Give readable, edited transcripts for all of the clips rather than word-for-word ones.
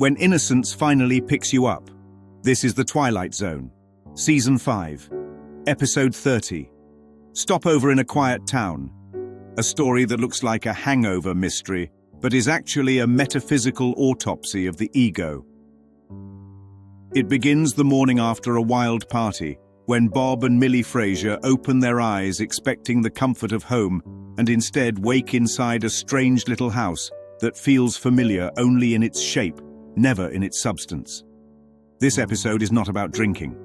when innocence finally picks you up. This is the Twilight Zone, Season 5, Episode 30. Stopover in a quiet town. A story that looks like a hangover mystery, but is actually a metaphysical autopsy of the ego. It begins the morning after a wild party, when Bob and Millie Fraser open their eyes expecting the comfort of home, and instead wake inside a strange little house that feels familiar only in its shape, never in its substance. This episode is not about drinking.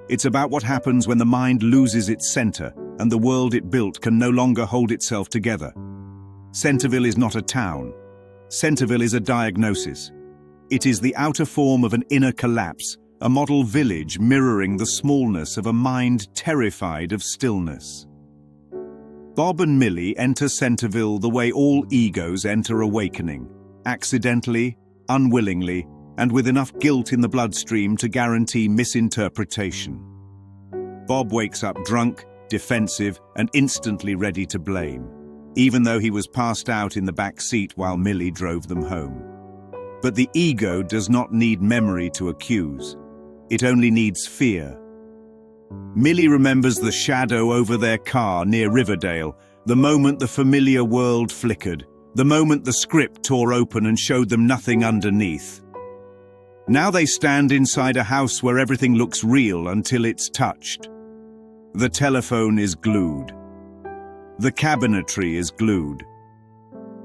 It's about what happens when the mind loses its center and the world it built can no longer hold itself together. Centerville is not a town. Centerville is a diagnosis. It is the outer form of an inner collapse, a model village mirroring the smallness of a mind terrified of stillness. Bob and Millie enter Centerville the way all egos enter awakening, accidentally, unwillingly, and with enough guilt in the bloodstream to guarantee misinterpretation. Bob wakes up drunk, defensive, and instantly ready to blame, even though he was passed out in the back seat while Millie drove them home. But the ego does not need memory to accuse. It only needs fear. Millie remembers the shadow over their car near Riverdale, the moment the familiar world flickered, the moment the script tore open and showed them nothing underneath. Now they stand inside a house where everything looks real until it's touched. The telephone is glued. The cabinetry is glued.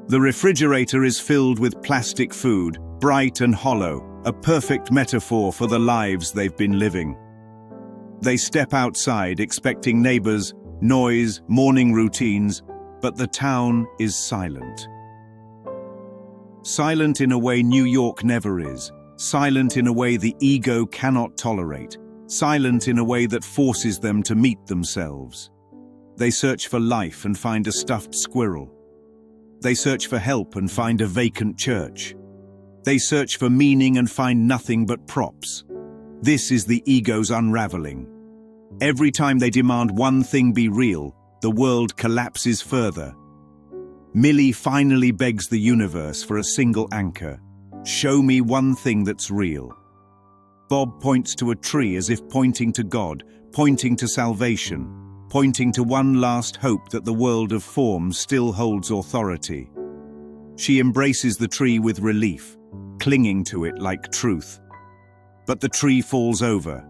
The refrigerator is filled with plastic food, bright and hollow, a perfect metaphor for the lives they've been living. They step outside expecting neighbors, noise, morning routines, but the town is silent. Silent in a way New York never is. Silent in a way the ego cannot tolerate. Silent in a way that forces them to meet themselves. They search for life and find a stuffed squirrel. They search for help and find a vacant church. They search for meaning and find nothing but props. This is the ego's unraveling. Every time they demand one thing be real, the world collapses further. Millie finally begs the universe for a single anchor. Show me one thing that's real. Bob points to a tree as if pointing to God, pointing to salvation, pointing to one last hope that the world of form still holds authority. She embraces the tree with relief, clinging to it like truth. But the tree falls over.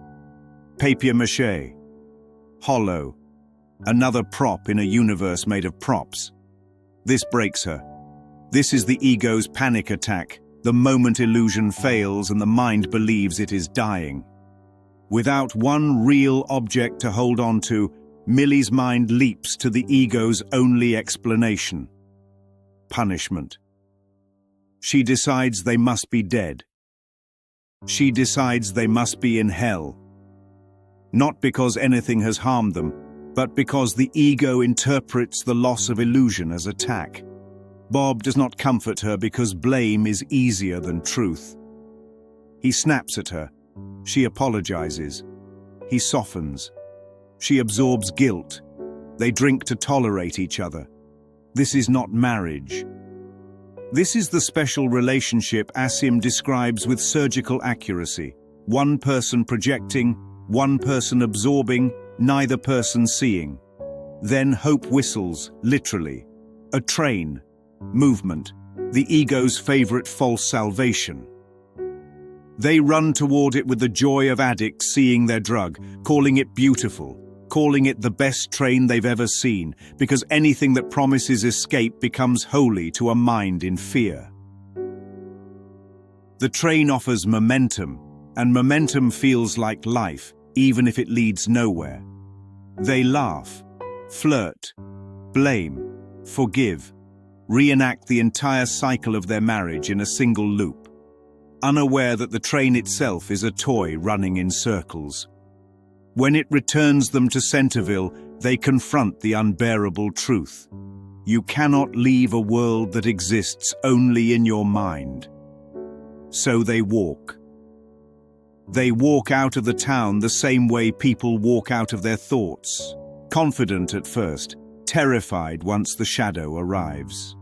Papier-mâché. Hollow. Another prop in a universe made of props. This breaks her. This is the ego's panic attack, the moment illusion fails and the mind believes it is dying. Without one real object to hold on to, Millie's mind leaps to the ego's only explanation: punishment. She decides they must be dead. She decides they must be in hell. Not because anything has harmed them, but because the ego interprets the loss of illusion as attack. Bob does not comfort her because blame is easier than truth. He snaps at her. She apologizes. He softens. She absorbs guilt. They drink to tolerate each other. This is not marriage. This is the special relationship Asim describes with surgical accuracy. One person projecting, one person absorbing, neither person seeing. Then hope whistles, literally. A train. Movement. The ego's favorite false salvation. They run toward it with the joy of addicts seeing their drug, calling it beautiful, calling it the best train they've ever seen, because anything that promises escape becomes holy to a mind in fear. The train offers momentum, and momentum feels like life, even if it leads nowhere. They laugh, flirt, blame, forgive, reenact the entire cycle of their marriage in a single loop, unaware that the train itself is a toy running in circles. When it returns them to Centerville, they confront the unbearable truth. You cannot leave a world that exists only in your mind. So they walk. They walk out of the town the same way people walk out of their thoughts, confident at first, terrified once the shadow arrives.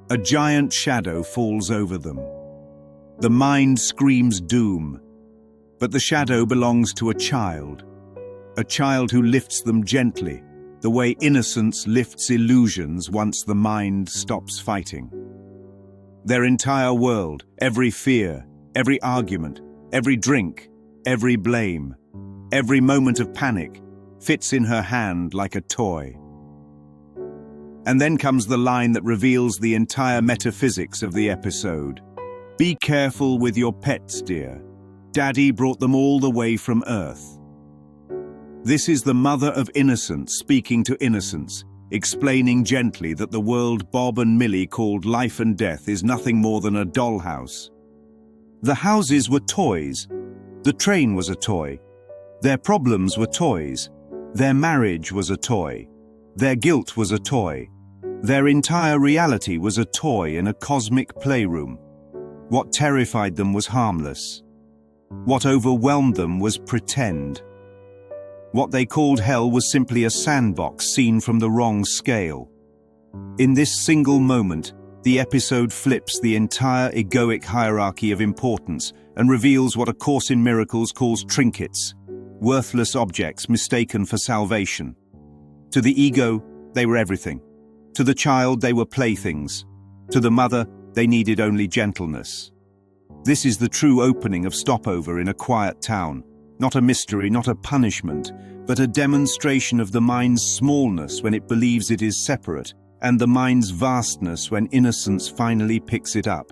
A giant shadow falls over them. The mind screams doom. But the shadow belongs to a child who lifts them gently, the way innocence lifts illusions once the mind stops fighting. Their entire world, every fear, every argument, every drink, every blame, every moment of panic, fits in her hand like a toy. And then comes the line that reveals the entire metaphysics of the episode. Be careful with your pets, dear. Daddy brought them all the way from Earth. This is the mother of innocence speaking to innocence, explaining gently that the world Bob and Millie called life and death is nothing more than a dollhouse. The houses were toys. The train was a toy. Their problems were toys. Their marriage was a toy. Their guilt was a toy. Their entire reality was a toy in a cosmic playroom. What terrified them was harmless. What overwhelmed them was pretend. What they called hell was simply a sandbox seen from the wrong scale. In this single moment, the episode flips the entire egoic hierarchy of importance and reveals what A Course in Miracles calls trinkets, worthless objects mistaken for salvation. To the ego, they were everything. To the child, they were playthings. To the mother, they needed only gentleness. This is the true opening of Stopover in a quiet town. Not a mystery, not a punishment, but a demonstration of the mind's smallness when it believes it is separate, and the mind's vastness when innocence finally picks it up.